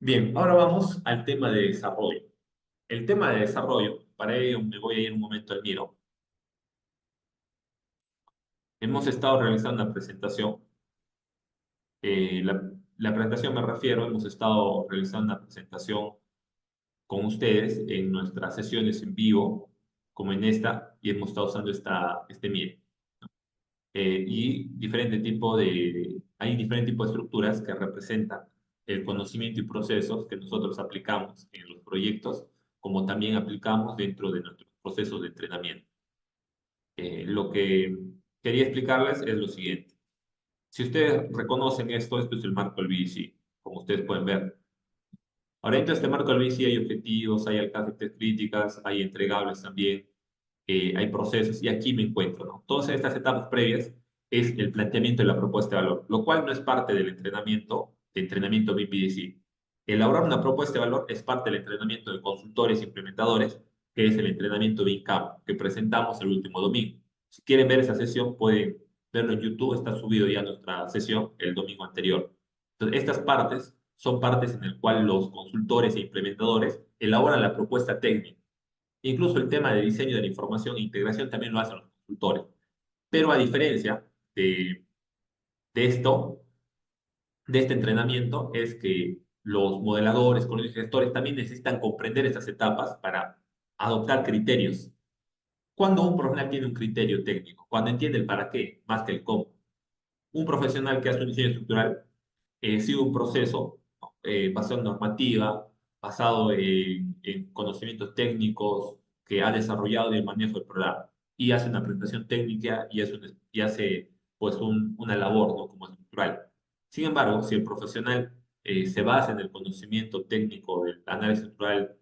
Bien, ahora vamos al tema de desarrollo. El tema de desarrollo, para ello me voy a ir un momento al Miro. Hemos estado realizando una presentación. La presentación me refiero, hemos estado realizando una presentación con ustedes en nuestras sesiones en vivo, como en esta, y hemos estado usando este Miro. Hay diferente tipo de estructuras que representan el conocimiento y procesos que nosotros aplicamos en los proyectos, como también aplicamos dentro de nuestros procesos de entrenamiento. Lo que quería explicarles es lo siguiente. Si ustedes reconocen esto es el marco del BDC, como ustedes pueden ver. Ahora, dentro de este marco del BDC hay objetivos, hay alcances críticas, hay entregables también, hay procesos, y aquí me encuentro, ¿no? Todas estas etapas previas es el planteamiento de la propuesta de valor, lo cual no es parte del entrenamiento, de entrenamiento BPDC. Elaborar una propuesta de valor es parte del entrenamiento de consultores e implementadores, que es el entrenamiento BINCAP, que presentamos el último domingo. Si quieren ver esa sesión, pueden verlo en YouTube, está subido ya nuestra sesión el domingo anterior. Entonces, estas partes son partes en las cuales los consultores e implementadores elaboran la propuesta técnica. Incluso el tema de diseño de la información e integración también lo hacen los consultores. Pero a diferencia de esto, de este entrenamiento, es que los modeladores, con los gestores también necesitan comprender estas etapas para adoptar criterios. Cuando un profesional tiene un criterio técnico, cuando entiende el para qué más que el cómo, un profesional que hace un diseño estructural sigue un proceso basado en normativa, basado en conocimientos técnicos que ha desarrollado del manejo del programa y hace una presentación técnica y hace pues una labor, ¿no? Como estructural. Sin embargo, si el profesional se basa en el conocimiento técnico del análisis estructural,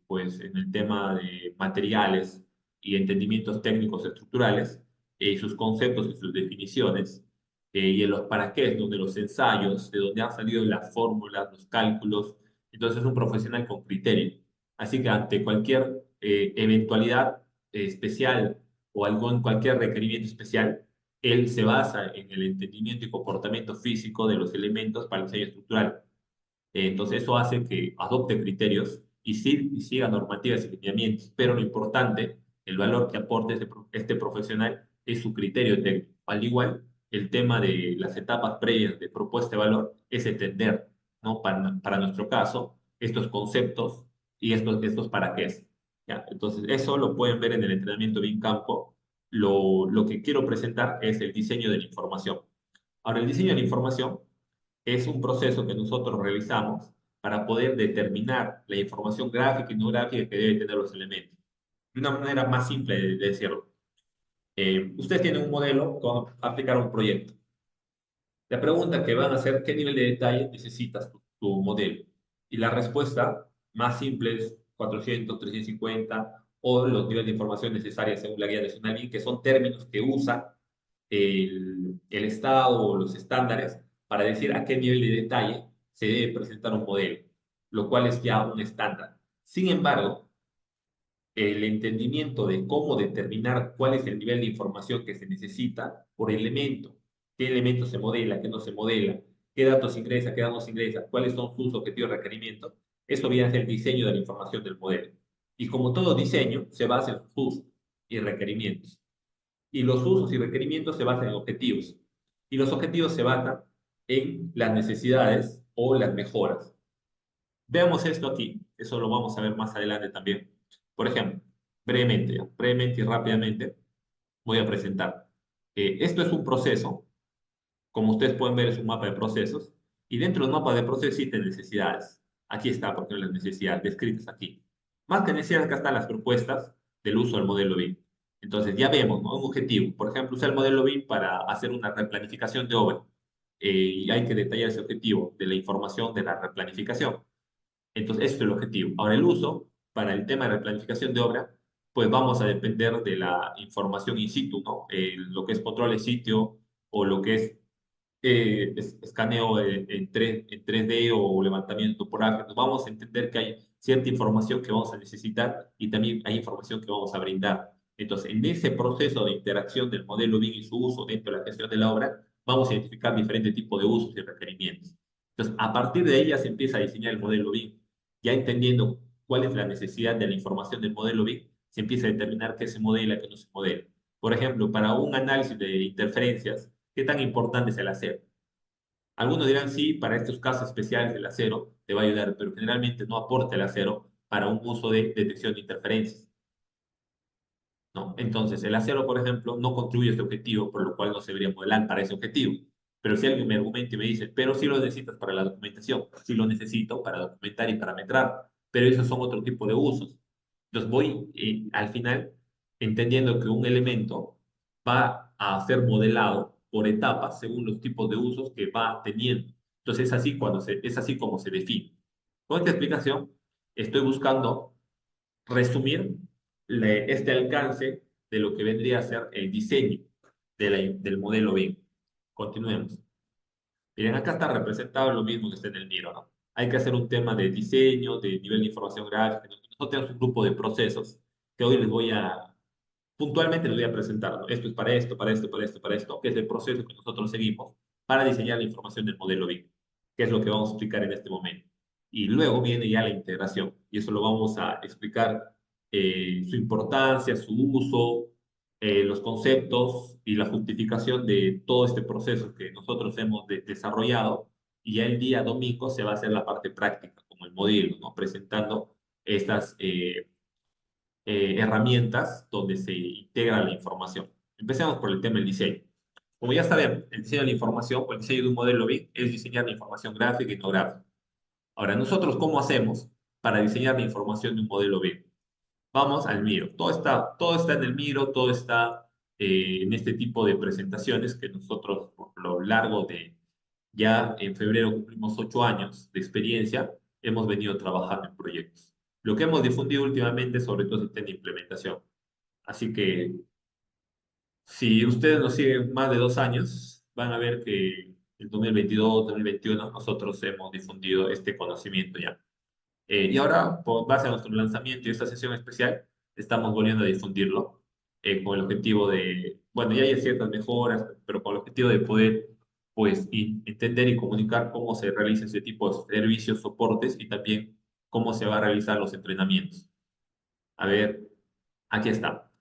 pues en el tema de materiales y entendimientos técnicos estructurales, sus conceptos y sus definiciones, y en los para qué, donde los ensayos, de donde han salido las fórmulas, los cálculos. Entonces es un profesional con criterio. Así que ante cualquier eventualidad especial o algún, cualquier requerimiento especial, él se basa en el entendimiento y comportamiento físico de los elementos para el diseño estructural. Entonces eso hace que adopte criterios y siga normativas y lineamientos, pero lo importante, el valor que aporte este profesional es su criterio técnico. Al igual, el tema de las etapas previas de propuesta de valor es entender, ¿no? Para nuestro caso, estos conceptos y estos para qué es. ¿Ya? Entonces, eso lo pueden ver en el entrenamiento bien campo. Lo que quiero presentar es el diseño de la información. Ahora, el diseño de la información es un proceso que nosotros realizamos para poder determinar la información gráfica y no gráfica que deben tener los elementos. De una manera más simple de decirlo. Ustedes tienen un modelo con aplicar un proyecto. La pregunta que van a hacer, ¿qué nivel de detalle necesitas tu modelo? Y la respuesta más simple es 400, 350 o los niveles de información necesarios según la Guía Nacional BIM, que son términos que usa el Estado o los estándares para decir a qué nivel de detalle se debe presentar un modelo, lo cual es ya un estándar. Sin embargo, el entendimiento de cómo determinar cuál es el nivel de información que se necesita por elemento, qué elemento se modela, qué no se modela, qué datos ingresa, qué datos ingresa, cuáles son sus objetivos y requerimientos, eso viene a ser el diseño de la información del modelo. Y como todo diseño, se basa en sus usos y requerimientos. Y los usos y requerimientos se basan en objetivos. Y los objetivos se basan en las necesidades o las mejoras. Veamos esto aquí, eso lo vamos a ver más adelante también. Por ejemplo, brevemente y rápidamente voy a presentar. Esto es un proceso, como ustedes pueden ver es un mapa de procesos, y dentro del mapa de procesos existen necesidades. Aquí está, por ejemplo, las necesidades descritas aquí. Más que necesidades, acá están las propuestas del uso del modelo BIM. Entonces ya vemos, ¿no? Un objetivo. Por ejemplo, usar el modelo BIM para hacer una replanificación de obra. Y hay que detallar ese objetivo de la información de la replanificación. Entonces, ese es el objetivo. Ahora, el uso para el tema de la planificación de obra, pues vamos a depender de la información in situ, ¿no? Lo que es control de sitio o lo que es escaneo en 3D o levantamiento topográfico. Entonces, vamos a entender que hay cierta información que vamos a necesitar y también hay información que vamos a brindar. Entonces, en ese proceso de interacción del modelo BIM y su uso dentro de la gestión de la obra, vamos a identificar diferentes tipos de usos y requerimientos. Entonces, a partir de ahí ya se empieza a diseñar el modelo BIM, ya entendiendo cuál es la necesidad de la información del modelo BIM, se empieza a determinar qué se modela, qué no se modela. Por ejemplo, para un análisis de interferencias, ¿qué tan importante es el acero? Algunos dirán, sí, para estos casos especiales el acero te va a ayudar, pero generalmente no aporta el acero para un uso de detección de interferencias, ¿no? Entonces, el acero, por ejemplo, no contribuye a este objetivo, por lo cual no se debería modelar para ese objetivo. Pero si alguien me argumenta y me dice, pero si lo necesitas para la documentación, sí lo necesito para documentar y parametrar, pero esos son otro tipo de usos. Entonces voy al final entendiendo que un elemento va a ser modelado por etapas según los tipos de usos que va teniendo. Entonces es así como se define. Con esta explicación estoy buscando resumir este alcance de lo que vendría a ser el diseño del modelo BIM. Continuemos. Miren, acá está representado lo mismo que está en el Miro, ¿no? Hay que hacer un tema de diseño, de nivel de información gráfica. Nosotros tenemos un grupo de procesos que hoy puntualmente les voy a presentar, ¿no? Esto es para esto, para esto, para esto, para esto, que es el proceso que nosotros seguimos para diseñar la información del modelo BIM, que es lo que vamos a explicar en este momento. Y luego viene ya la integración, y eso lo vamos a explicar, su importancia, su uso, los conceptos y la justificación de todo este proceso que nosotros hemos desarrollado. Y ya el día domingo se va a hacer la parte práctica, como el modelo, ¿no? Presentando estas herramientas donde se integra la información. Empecemos por el tema del diseño. Como ya saben, el diseño de la información o el diseño de un modelo BIM es diseñar la información gráfica y no gráfica. Ahora, nosotros, ¿cómo hacemos para diseñar la información de un modelo BIM? Vamos al Miro. Todo está en el Miro, todo está en este tipo de presentaciones que nosotros, por lo largo de ya en febrero cumplimos 8 años de experiencia, hemos venido trabajando en proyectos. Lo que hemos difundido últimamente, sobre todo, es el tema de implementación. Así que si ustedes nos siguen más de 2 años, van a ver que en 2022, 2021, nosotros hemos difundido este conocimiento ya. Y ahora, por base a nuestro lanzamiento y esta sesión especial, estamos volviendo a difundirlo con el objetivo de, bueno, ya hay ciertas mejoras, pero con el objetivo de poder, pues, entender y comunicar cómo se realiza ese tipo de servicios, soportes y también cómo se va a realizar los entrenamientos. A ver, aquí está.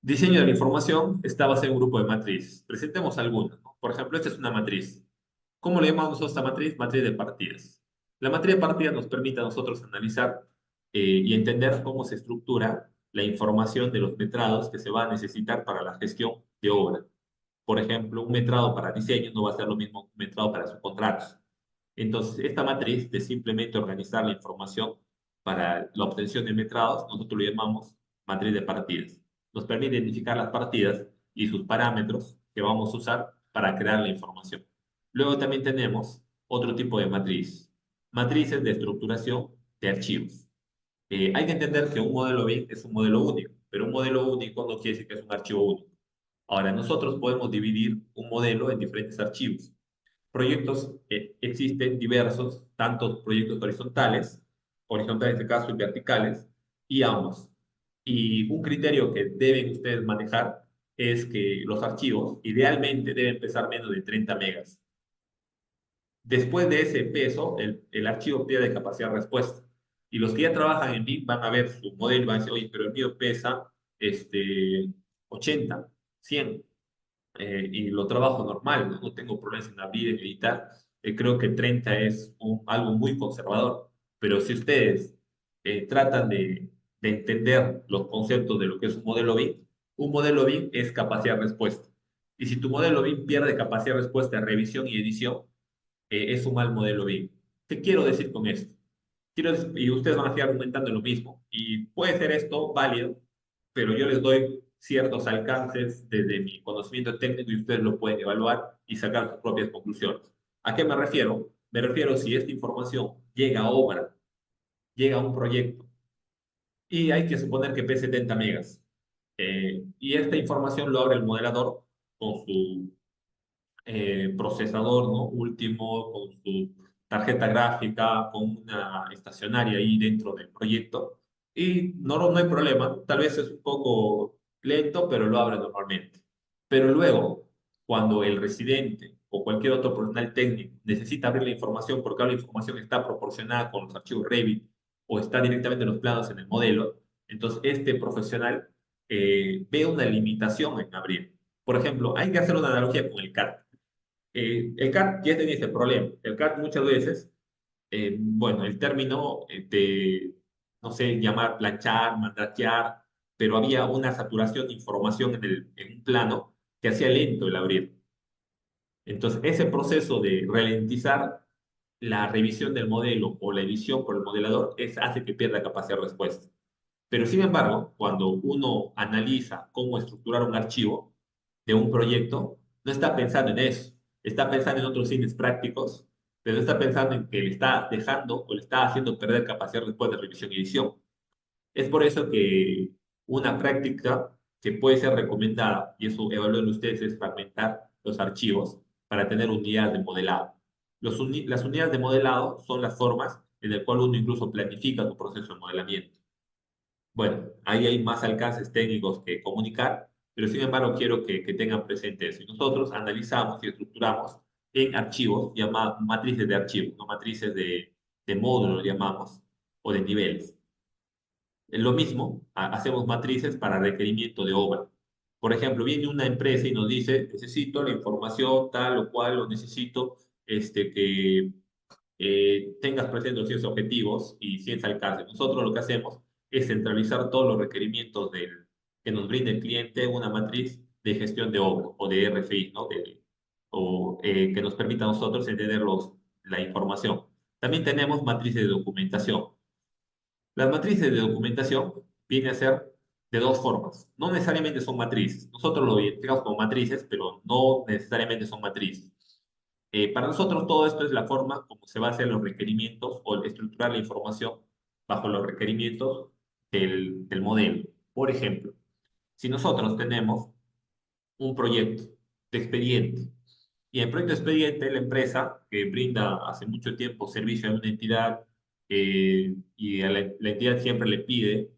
Diseño de la información está basado en un grupo de matrices. Presentemos algunas, ¿no? Por ejemplo, esta es una matriz. ¿Cómo le llamamos a esta matriz? Matriz de partidas. La matriz de partidas nos permite a nosotros analizar y entender cómo se estructura la información de los metrados que se va a necesitar para la gestión de obra. Por ejemplo, un metrado para diseño no va a ser lo mismo que un metrado para subcontratos. Entonces, esta matriz de simplemente organizar la información para la obtención de metrados, nosotros lo llamamos matriz de partidas. Nos permite identificar las partidas y sus parámetros que vamos a usar para crear la información. Luego también tenemos otro tipo de matriz, matrices de estructuración de archivos. Hay que entender que un modelo BIM es un modelo único, pero un modelo único no quiere decir que es un archivo único. Ahora, nosotros podemos dividir un modelo en diferentes archivos. Proyectos existen diversos, tanto proyectos horizontales en este caso y verticales, y ambos. Y un criterio que deben ustedes manejar es que los archivos idealmente deben pesar menos de 30 megas. Después de ese peso, el archivo pierde capacidad de respuesta. Y los que ya trabajan en BIM van a ver su modelo y van a decir, oye, pero el mío pesa 80, 100 y lo trabajo normal, ¿no? No tengo problemas en abrir, en editar. Creo que 30 es algo muy conservador, pero si ustedes tratan de entender los conceptos de lo que es un modelo BIM es capacidad de respuesta. Y si tu modelo BIM pierde capacidad de respuesta de revisión y edición, es un mal modelo BIM. ¿Qué quiero decir con esto? Y ustedes van a seguir argumentando lo mismo, y puede ser esto válido, pero yo les doy ciertos alcances desde mi conocimiento técnico y ustedes lo pueden evaluar y sacar sus propias conclusiones. ¿A qué me refiero? Me refiero si esta información llega a obra, llega a un proyecto y hay que suponer que pese 70 megas. Y esta información lo abre el modelador con su procesador, ¿no? Último, con su tarjeta gráfica, con una estacionaria ahí dentro del proyecto. Y no hay problema, tal vez es un poco lento, pero lo abre normalmente. Pero luego, cuando el residente o cualquier otro profesional técnico necesita abrir la información porque la información está proporcionada con los archivos Revit o está directamente en los planos en el modelo, entonces este profesional ve una limitación en abrir. Por ejemplo, hay que hacer una analogía con el CAD. El CAD ya tenía ese problema. El CAD muchas veces, bueno, el término de, no sé, llamar planchar, mandatear, pero había una saturación de información en un plano que hacía lento el abrir. Entonces, ese proceso de ralentizar la revisión del modelo o la edición por el modelador hace que pierda capacidad de respuesta. Pero sin embargo, cuando uno analiza cómo estructurar un archivo de un proyecto, no está pensando en eso, está pensando en otros fines prácticos, pero no está pensando en que le está dejando o le está haciendo perder capacidad después de revisión y edición. Es por eso que una práctica que puede ser recomendada, y eso evalúen ustedes, es fragmentar los archivos para tener unidades de modelado. Las unidades de modelado son las formas en las cuales uno incluso planifica su proceso de modelamiento. Bueno, ahí hay más alcances técnicos que comunicar, pero sin embargo quiero que tengan presente eso. Y nosotros analizamos y estructuramos en archivos llamados matrices de archivos, no matrices de módulos, llamamos, o de niveles. Lo mismo, hacemos matrices para requerimiento de obra. Por ejemplo, viene una empresa y nos dice, necesito la información tal o cual, lo necesito que tengas presentes los ciertos objetivos y ciencia alcance. Nosotros lo que hacemos es centralizar todos los requerimientos que nos brinde el cliente en una matriz de gestión de obra o de RFI, ¿no? Que nos permita a nosotros entender la información. También tenemos matrices de documentación. Las matrices de documentación vienen a ser de dos formas. No necesariamente son matrices. Nosotros lo identificamos como matrices, pero no necesariamente son matrices. Para nosotros todo esto es la forma como se va a hacer los requerimientos o estructurar la información bajo los requerimientos del modelo. Por ejemplo, si nosotros tenemos un proyecto de expediente y en el proyecto de expediente la empresa que brinda hace mucho tiempo servicio a una entidad y a la entidad siempre le pide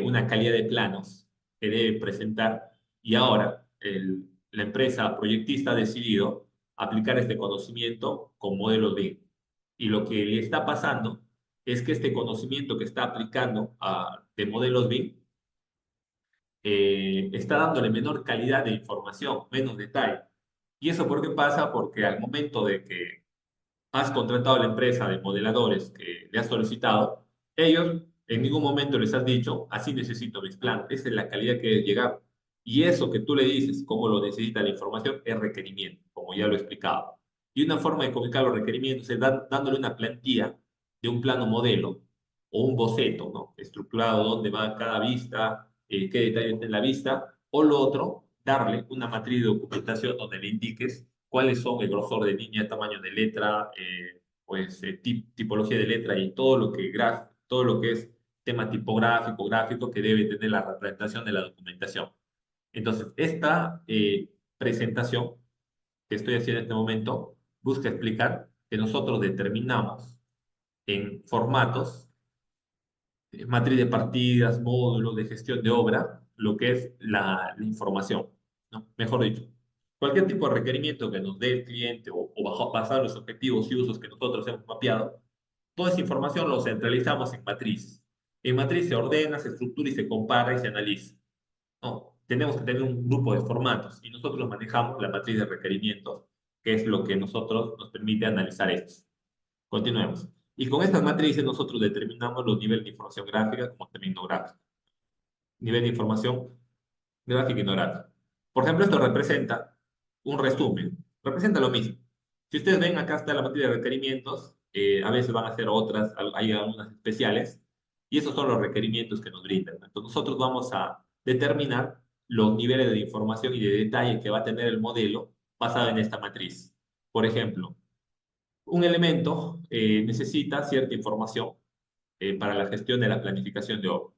una calidad de planos que debe presentar y ahora la empresa proyectista ha decidido aplicar este conocimiento con modelos BIM. Y lo que le está pasando es que este conocimiento que está aplicando de modelos BIM está dándole menor calidad de información, menos detalle. ¿Y eso por qué pasa? Porque al momento de que has contratado a la empresa de modeladores que le has solicitado, ellos en ningún momento les has dicho, así necesito mis planos, esa es la calidad que debe llegar. Y eso que tú le dices, cómo lo necesita la información, es requerimiento, como ya lo he explicado. Y una forma de comunicar los requerimientos es dándole una plantilla de un plano modelo o un boceto, ¿no? Estructurado, dónde va cada vista, qué detalles tiene la vista, o lo otro, darle una matriz de documentación donde le indiques cuáles son el grosor de línea, tamaño de letra, tipología de letra y todo lo que es tema tipográfico, gráfico que debe tener la representación de la documentación. Entonces, esta presentación que estoy haciendo en este momento busca explicar que nosotros determinamos en formatos, matriz de partidas, módulos de gestión de obra, lo que es la información, ¿no? Mejor dicho, cualquier tipo de requerimiento que nos dé el cliente o basado en los objetivos y usos que nosotros hemos mapeado, toda esa información lo centralizamos en matriz. En matriz se ordena, se estructura y se compara y se analiza. No, tenemos que tener un grupo de formatos y nosotros manejamos la matriz de requerimientos, que es lo que nosotros nos permite analizar estos. Continuemos. Y con estas matrices nosotros determinamos los niveles de información gráfica como también no gráfica. Nivel de información gráfica y no gráfica. Por ejemplo, esto representa un resumen. Representa lo mismo. Si ustedes ven, acá está la matriz de requerimientos. A veces van a ser otras, hay algunas especiales. Y esos son los requerimientos que nos brindan. Entonces nosotros vamos a determinar los niveles de información y de detalle que va a tener el modelo basado en esta matriz. Por ejemplo, un elemento necesita cierta información para la gestión de la planificación de obra.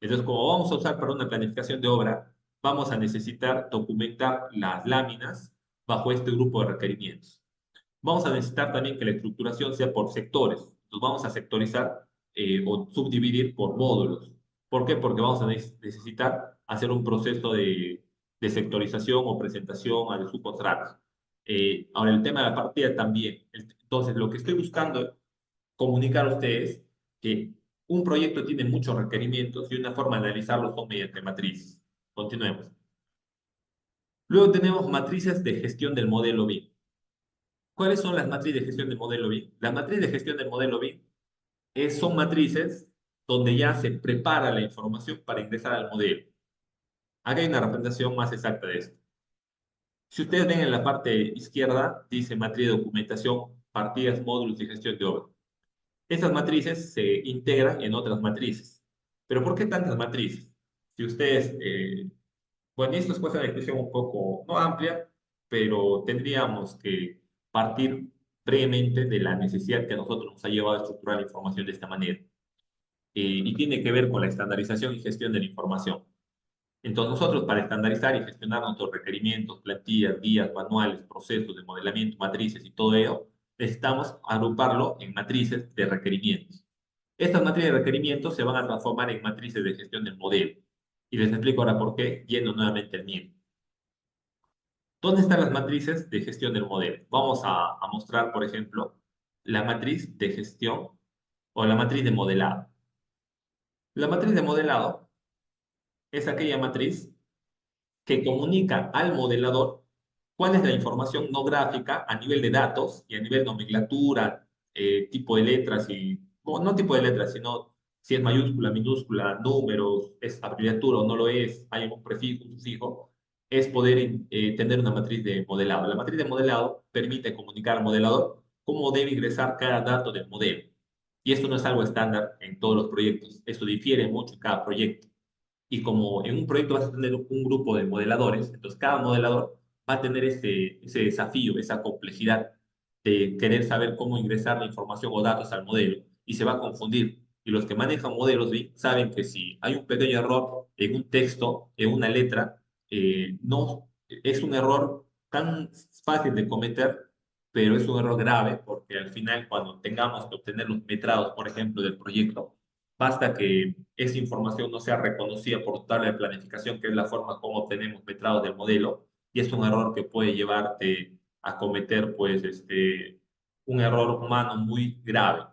Entonces, como vamos a usar para una planificación de obra, vamos a necesitar documentar las láminas bajo este grupo de requerimientos. Vamos a necesitar también que la estructuración sea por sectores. Entonces, vamos a sectorizar o subdividir por módulos. ¿Por qué? Porque vamos a necesitar hacer un proceso de sectorización o presentación a los subcontratos. Ahora, el tema de la partida también. Entonces, lo que estoy buscando comunicar a ustedes que un proyecto tiene muchos requerimientos y una forma de analizarlos son mediante matrices. Continuemos. Luego tenemos matrices de gestión del modelo BIM. ¿Cuáles son las matrices de gestión del modelo BIM? Las matrices de gestión del modelo BIM son matrices donde ya se prepara la información para ingresar al modelo. Acá hay una representación más exacta de esto. Si ustedes ven en la parte izquierda, dice matriz de documentación, partidas, módulos y gestión de obra. Estas matrices se integran en otras matrices. ¿Pero por qué tantas matrices? Si ustedes, bueno, esto es pues una discusión un poco, no amplia, pero tendríamos que partir brevemente de la necesidad que a nosotros nos ha llevado a estructurar la información de esta manera. Y tiene que ver con la estandarización y gestión de la información. Entonces nosotros para estandarizar y gestionar nuestros requerimientos, plantillas, guías, manuales, procesos de modelamiento, matrices y todo ello, necesitamos agruparlo en matrices de requerimientos. Estas matrices de requerimientos se van a transformar en matrices de gestión del modelo. Y les explico ahora por qué, yendo nuevamente al mismo. ¿Dónde están las matrices de gestión del modelo? Vamos a mostrar, por ejemplo, la matriz de gestión o la matriz de modelado. La matriz de modelado es aquella matriz que comunica al modelador cuál es la información no gráfica a nivel de datos y a nivel nomenclatura, tipo de letras y, bueno, no tipo de letras, sino si es mayúscula, minúscula, números, es abreviatura o no lo es, hay un prefijo, un sufijo, es poder tener una matriz de modelado. La matriz de modelado permite comunicar al modelador cómo debe ingresar cada dato del modelo. Y esto no es algo estándar en todos los proyectos, esto difiere mucho en cada proyecto. Y como en un proyecto vas a tener un grupo de modeladores, entonces cada modelador va a tener ese desafío, esa complejidad de querer saber cómo ingresar la información o datos al modelo y se va a confundir. Y los que manejan modelos BIM saben que si hay un pequeño error en un texto, en una letra, no es un error tan fácil de cometer, pero es un error grave porque al final cuando tengamos que obtener los metrados, por ejemplo, del proyecto, basta que esa información no sea reconocida por tabla de planificación, que es la forma como obtenemos metrados del modelo, y es un error que puede llevarte a cometer, pues, un error humano muy grave,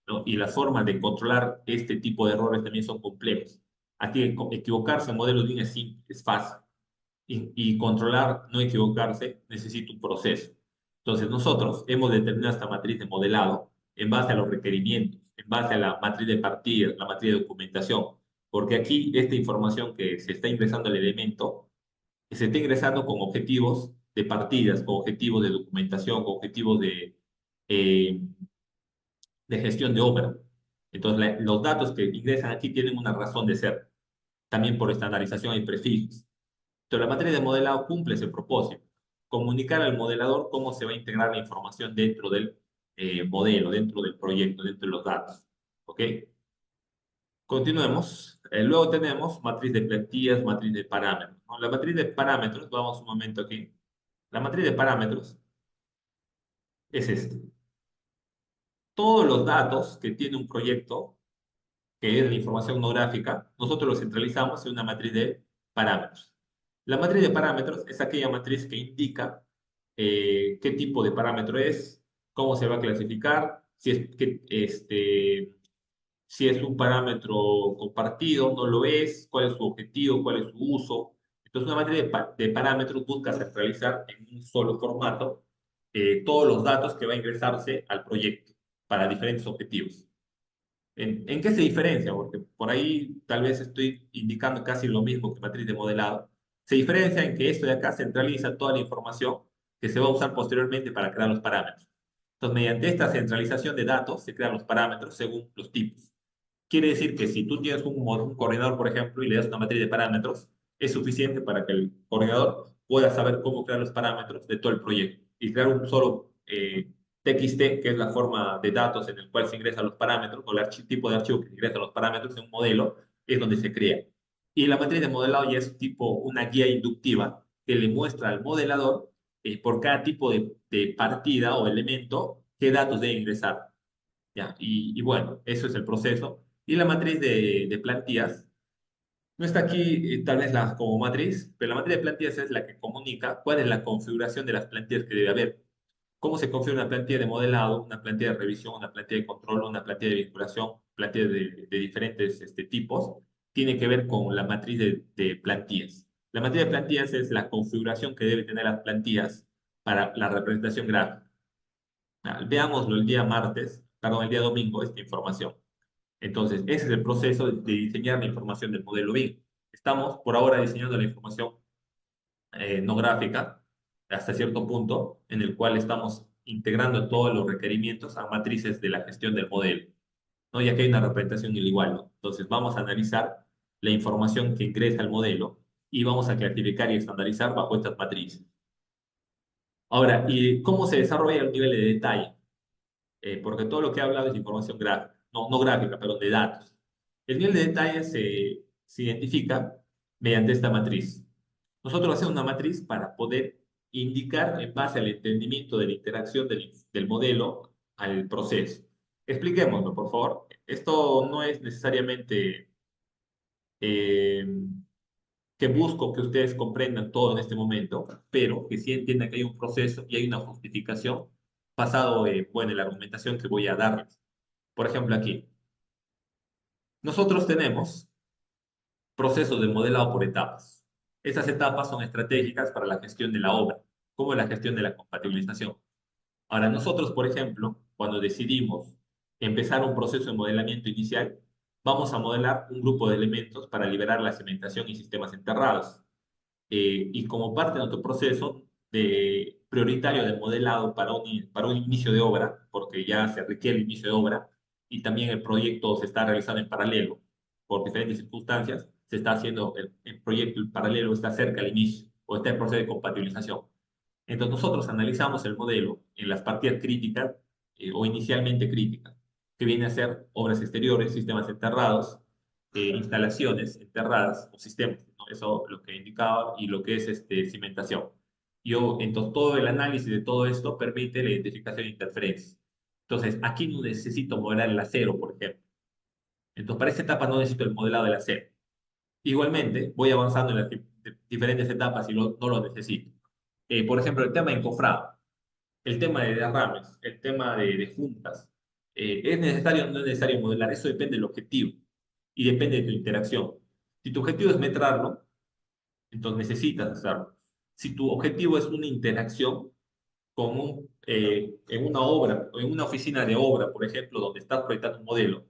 ¿no? Y las formas de controlar este tipo de errores también son complejos. Aquí equivocarse en modelos bien es simple, es fácil, y controlar, no equivocarse, necesita un proceso. Entonces, nosotros hemos determinado esta matriz de modelado en base a los requerimientos, en base a la matriz de partidas, la matriz de documentación, porque aquí esta información que se está ingresando al elemento, se está ingresando con objetivos de partidas, con objetivos de documentación, con objetivos eh, de gestión de obra. Entonces, los datos que ingresan aquí tienen una razón de ser, también por estandarización y prefijos. Entonces, la materia de modelado cumple ese propósito, comunicar al modelador cómo se va a integrar la información dentro del modelo, dentro del proyecto, dentro de los datos. ¿Ok? Continuemos. Luego tenemos matriz de plantillas, matriz de parámetros, ¿no? La matriz de parámetros, vamos un momento aquí. La matriz de parámetros es esto. Todos los datos que tiene un proyecto, que es la información no gráfica, nosotros los centralizamos en una matriz de parámetros. La matriz de parámetros es aquella matriz que indica qué tipo de parámetro es, cómo se va a clasificar, si es un parámetro compartido, no lo es, cuál es su objetivo, cuál es su uso. Entonces, una matriz de parámetros busca centralizar en un solo formato todos los datos que va a ingresarse al proyecto para diferentes objetivos. ¿En qué se diferencia? Porque por ahí tal vez estoy indicando casi lo mismo que matriz de modelado. Se diferencia en que esto de acá centraliza toda la información que se va a usar posteriormente para crear los parámetros. Entonces, mediante esta centralización de datos se crean los parámetros según los tipos. Quiere decir que si tú tienes un coordinador, por ejemplo, y le das una matriz de parámetros, es suficiente para que el coordinador pueda saber cómo crear los parámetros de todo el proyecto y crear un solo TXT, que es la forma de datos en el cual se ingresan los parámetros, o el tipo de archivo que se ingresa los parámetros en un modelo, es donde se crea. Y la matriz de modelado ya es tipo una guía inductiva que le muestra al modelador por cada tipo de partida o elemento qué datos debe ingresar. ¿Ya? Y bueno, eso es el proceso. Y la matriz de plantillas No está aquí tal vez como matriz, pero la matriz de plantillas es la que comunica cuál es la configuración de las plantillas que debe haber. Cómo se configura una plantilla de modelado, una plantilla de revisión, una plantilla de control, una plantilla de vinculación, plantillas de diferentes tipos, tiene que ver con la matriz de plantillas. La matriz de plantillas es la configuración que deben tener las plantillas para la representación gráfica. Veámoslo el día martes, perdón, el día domingo, esta información. Entonces, ese es el proceso de diseñar la información del modelo BIM. Estamos por ahora diseñando la información no gráfica hasta cierto punto, en el cual estamos integrando todos los requerimientos a matrices de la gestión del modelo, ¿no? Ya que hay una representación igual, ¿no? Entonces, vamos a analizar la información que ingresa al modelo y vamos a clasificar y estandarizar bajo estas matrices. Ahora, ¿y cómo se desarrolla el nivel de detalle? Porque todo lo que he hablado es información gráfica, no gráfica, pero de datos. El nivel de detalle se identifica mediante esta matriz. Nosotros hacemos una matriz para poder indicar en base al entendimiento de la interacción del modelo al proceso. Expliquémoslo, por favor. Esto no es necesariamente eh, que busco que ustedes comprendan todo en este momento, pero que sí entiendan que hay un proceso y hay una justificación basado bueno, en la argumentación que voy a darles. Por ejemplo, aquí, nosotros tenemos procesos de modelado por etapas. Esas etapas son estratégicas para la gestión de la obra, como la gestión de la compatibilización. Ahora, nosotros, por ejemplo, cuando decidimos empezar un proceso de modelamiento inicial, vamos a modelar un grupo de elementos para liberar la cimentación y sistemas enterrados. Y como parte de nuestro proceso prioritario de modelado para un inicio de obra, porque ya se requiere el inicio de obra y también el proyecto se está realizando en paralelo por diferentes circunstancias, se está haciendo el proyecto en paralelo, está cerca al inicio o está en proceso de compatibilización. Entonces nosotros analizamos el modelo en las partidas críticas o inicialmente críticas, que viene a ser obras exteriores, sistemas enterrados, instalaciones enterradas o sistemas, ¿no? Eso lo que indicaba y lo que es cimentación. Entonces, todo el análisis de todo esto permite la identificación de interferencias. Entonces, aquí no necesito modelar el acero, por ejemplo. Entonces, para esta etapa no necesito el modelado del acero. Igualmente, voy avanzando en las diferentes etapas y no lo necesito. Por ejemplo, el tema de encofrado, el tema de derrames, el tema de juntas. ¿Es necesario o no es necesario modelar? Eso depende del objetivo y depende de tu interacción. Si tu objetivo es metrarlo, entonces necesitas hacerlo. Si tu objetivo es una interacción en una obra o en una oficina de obra, por ejemplo, donde estás proyectando un modelo,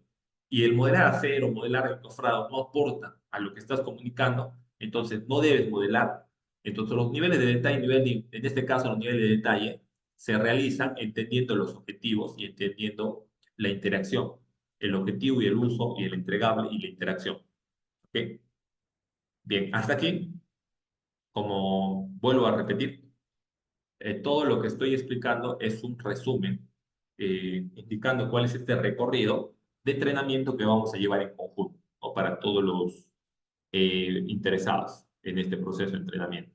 y el modelar acero, modelar encofrado no aporta a lo que estás comunicando, entonces no debes modelar. Entonces los niveles de detalle, en este caso los niveles de detalle, se realizan entendiendo los objetivos y entendiendo la interacción, el objetivo y el uso y el entregable y la interacción. ¿Ok? Bien, hasta aquí, como vuelvo a repetir, todo lo que estoy explicando es un resumen indicando cuál es este recorrido de entrenamiento que vamos a llevar en conjunto o para todos los interesados en este proceso de entrenamiento.